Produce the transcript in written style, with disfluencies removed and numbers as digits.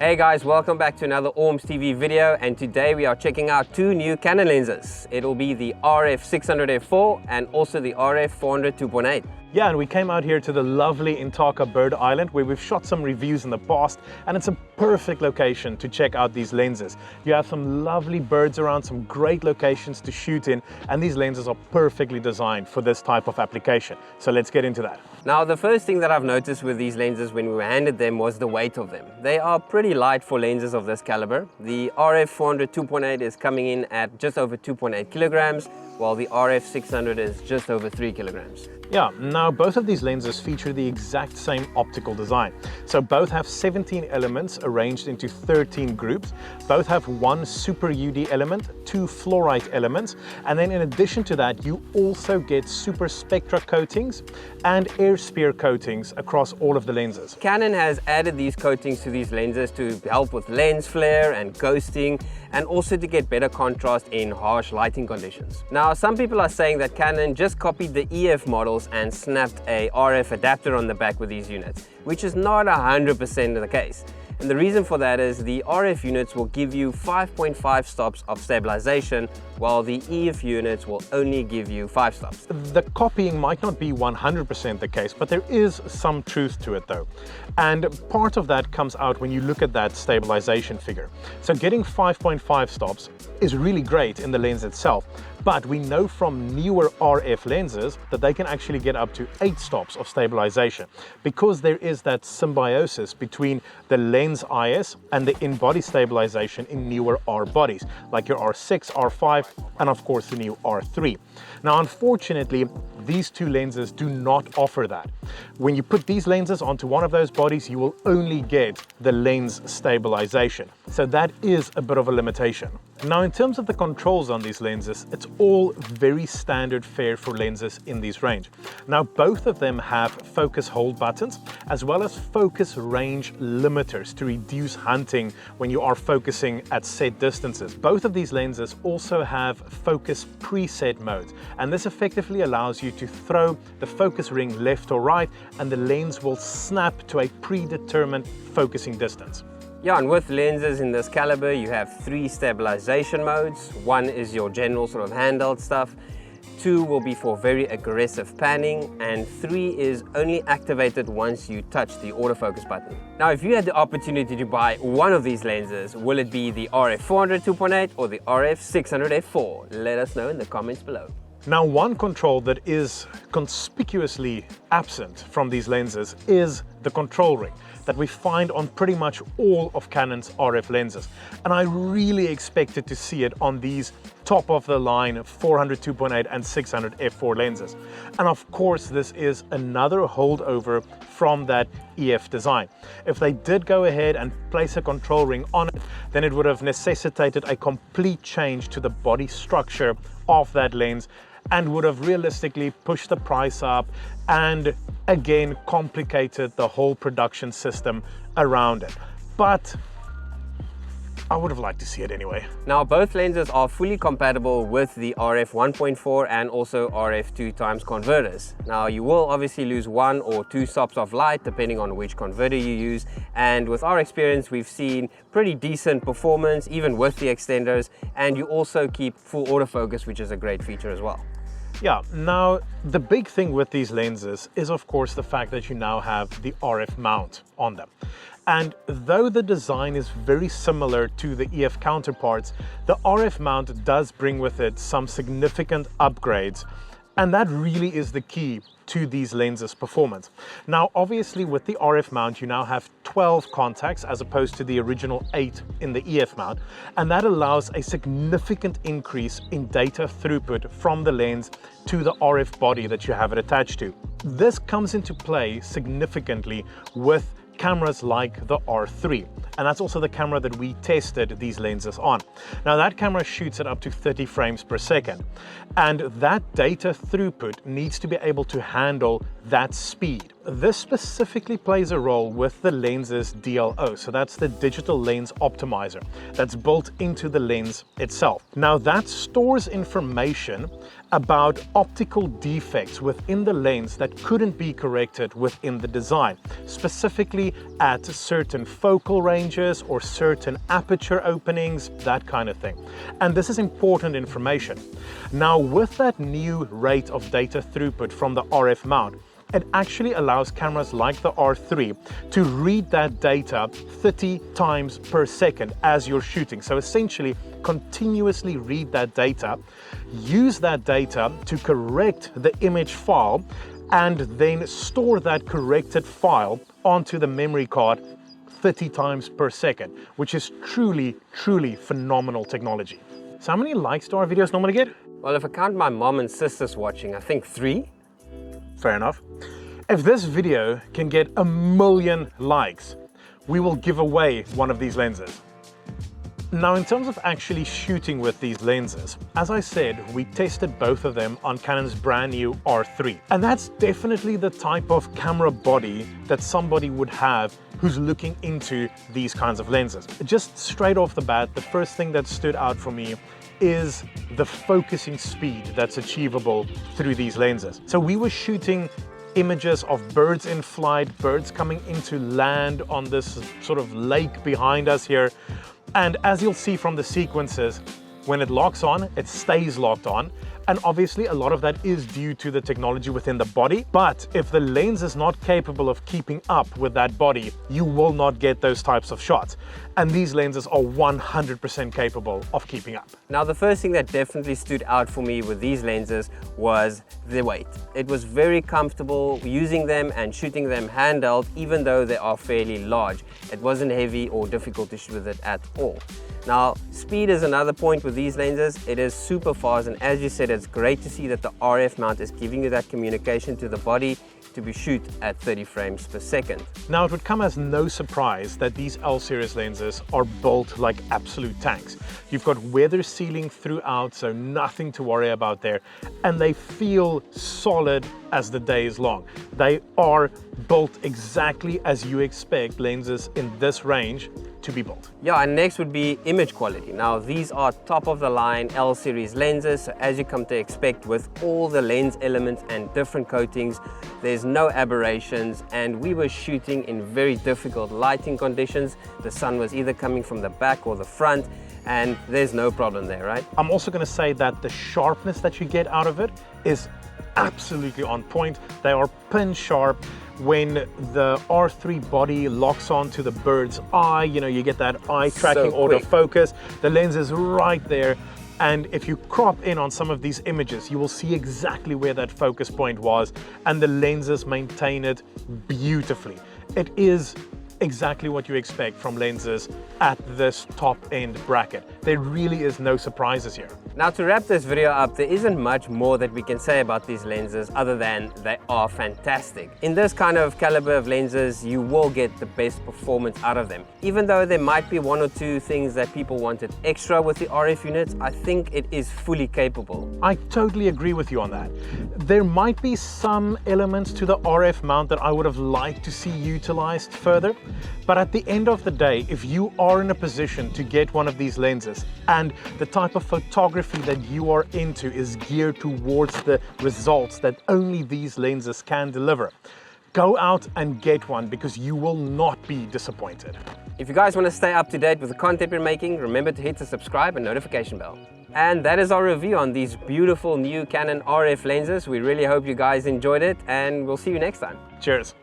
Hey guys, welcome back to another OrmsTV video, and today we are checking out two new Canon lenses. It'll be the RF 600 f4 and also the RF 400 2.8. Yeah, and we came out here to the lovely Intaka Island where we've shot some reviews in the past, and it's a perfect location to check out these lenses. You have some lovely birds around, some great locations to shoot in, and these lenses are perfectly designed for this type of application. So let's get into that. Now, the first thing that I've noticed with these lenses when we were handed them was the weight of them. They are pretty light for lenses of this caliber. The RF 400 2.8 is coming in at just over 2.8 kilograms, while the RF 600 is just over 3 kilograms. Yeah, now both of these lenses feature the exact same optical design. So both have 17 elements arranged into 13 groups. Both have one super UD element, two fluorite elements, and then in addition to that, you also get super spectra coatings and air spear coatings across all of the lenses. Canon has added these coatings to these lenses to help with lens flare and ghosting, and also to get better contrast in harsh lighting conditions. Now, some people are saying that Canon just copied the EF models and snapped a RF adapter on the back with these units, which is not 100% the case. And the reason for that is the RF units will give you 5.5 stops of stabilization, while the EF units will only give you 5 stops. The copying might not be 100% the case, but there is some truth to it though. And part of that comes out when you look at that stabilization figure. So getting 5.5 stops is really great in the lens itself, but we know from newer RF lenses that they can actually get up to 8 stops of stabilization, because there is that symbiosis between the lens IS and the in-body stabilization in newer R bodies, like your R6, R5, and of course the new R3. Now, unfortunately, these two lenses do not offer that. When you put these lenses onto one of those bodies, you will only get the lens stabilization. So that is a bit of a limitation. Now, in terms of the controls on these lenses, it's all very standard fare for lenses in this range. Now, both of them have focus hold buttons as well as focus range limiters to reduce hunting when you are focusing at set distances. Both of these lenses also have focus preset modes, and this effectively allows you to throw the focus ring left or right, and the lens will snap to a predetermined focusing distance. Yeah, and with lenses in this caliber, you have 3 stabilization modes. 1 is your general sort of handheld stuff, 2 will be for very aggressive panning, and 3 is only activated once you touch the autofocus button. Now, if you had the opportunity to buy one of these lenses, will it be the RF 400 2.8 or the RF 600 f4? Let us know in the comments below. Now, one control that is conspicuously absent from these lenses is the control ring that we find on pretty much all of Canon's RF lenses. And I really expected to see it on these top of the line 400 2.8 and 600 f4 lenses. And of course, this is another holdover from that EF design. If they did go ahead and place a control ring on it, then it would have necessitated a complete change to the body structure of that lens, and would have realistically pushed the price up and again complicated the whole production system around it. But I would have liked to see it anyway. Now, both lenses are fully compatible with the RF 1.4 and also RF 2x converters. Now, you will obviously lose 1 or 2 stops of light depending on which converter you use, and with our experience, we've seen pretty decent performance even with the extenders, and you also keep full autofocus, which is a great feature as well. Yeah, now the big thing with these lenses is of course the fact that you now have the RF mount on them. And though the design is very similar to the EF counterparts, the RF mount does bring with it some significant upgrades, and that really is the key to these lenses' performance. Now, obviously with the RF mount, you now have 12 contacts as opposed to the original 8 in the EF mount, and that allows a significant increase in data throughput from the lens to the RF body that you have it attached to. This comes into play significantly with cameras like the R3, and that's also the camera that we tested these lenses on. Now, that camera shoots at up to 30 frames per second, and that data throughput needs to be able to handle that speed. This specifically plays a role with the lens's DLO, so that's the digital lens optimizer that's built into the lens itself. Now that stores information about optical defects within the lens that couldn't be corrected within the design, specifically at certain focal ranges or certain aperture openings, that kind of thing. And this is important information. Now with that new rate of data throughput from the RF mount, it actually allows cameras like the R3 to read that data 30 times per second as you're shooting. So essentially continuously read that data, use that data to correct the image file, and then store that corrected file onto the memory card 30 times per second, which is truly, truly phenomenal technology. So how many likes do our videos normally get? Well, if I count my mom and sisters watching, I think 3. Fair enough. If this video can get 1 million likes, we will give away one of these lenses. Now, in terms of actually shooting with these lenses, as I said, we tested both of them on Canon's brand new R3. And that's definitely the type of camera body that somebody would have who's looking into these kinds of lenses. Just straight off the bat, the first thing that stood out for me is the focusing speed that's achievable through these lenses. So we were shooting images of birds in flight, birds coming into land on this sort of lake behind us here. And as you'll see from the sequences, when it locks on, it stays locked on. And obviously a lot of that is due to the technology within the body. But if the lens is not capable of keeping up with that body, you will not get those types of shots. And these lenses are 100% capable of keeping up. Now, the first thing that definitely stood out for me with these lenses was the weight. It was very comfortable using them and shooting them handheld, even though they are fairly large. It wasn't heavy or difficult to shoot with it at all. Now, speed is another point with these lenses. It is super fast, and as you said, it's great to see that the RF mount is giving you that communication to the body to be shoot at 30 frames per second. Now, it would come as no surprise that these L-series lenses are built like absolute tanks. You've got weather sealing throughout, so nothing to worry about there. And they feel solid as the day is long. They are built exactly as you expect lenses in this range to be built. Yeah, and next would be image quality. Now, these are top of the line L-series lenses, so as you come to expect with all the lens elements and different coatings, there's no aberrations, and we were shooting in very difficult lighting conditions. The sun was either coming from the back or the front, and there's no problem there, right? I'm also going to say that the sharpness that you get out of it is absolutely on point. They are pin sharp. When the R3 body locks onto the bird's eye, you get that eye tracking autofocus. The lens is right there. And if you crop in on some of these images, you will see exactly where that focus point was, and the lenses maintain it beautifully. It is exactly what you expect from lenses at this top end bracket. There really is no surprises here. Now, to wrap this video up, there isn't much more that we can say about these lenses other than they are fantastic. In this kind of caliber of lenses, you will get the best performance out of them. Even though there might be 1 or 2 things that people wanted extra with the RF units, I think it is fully capable. I totally agree with you on that. There might be some elements to the RF mount that I would have liked to see utilized further, but at the end of the day, if you are in a position to get one of these lenses and the type of photography that you are into is geared towards the results that only these lenses can deliver, go out and get one, because you will not be disappointed. If you guys want to stay up to date with the content we're making, remember to hit the subscribe and notification bell. And that is our review on these beautiful new Canon RF lenses. We really hope you guys enjoyed it, and we'll see you next time. Cheers.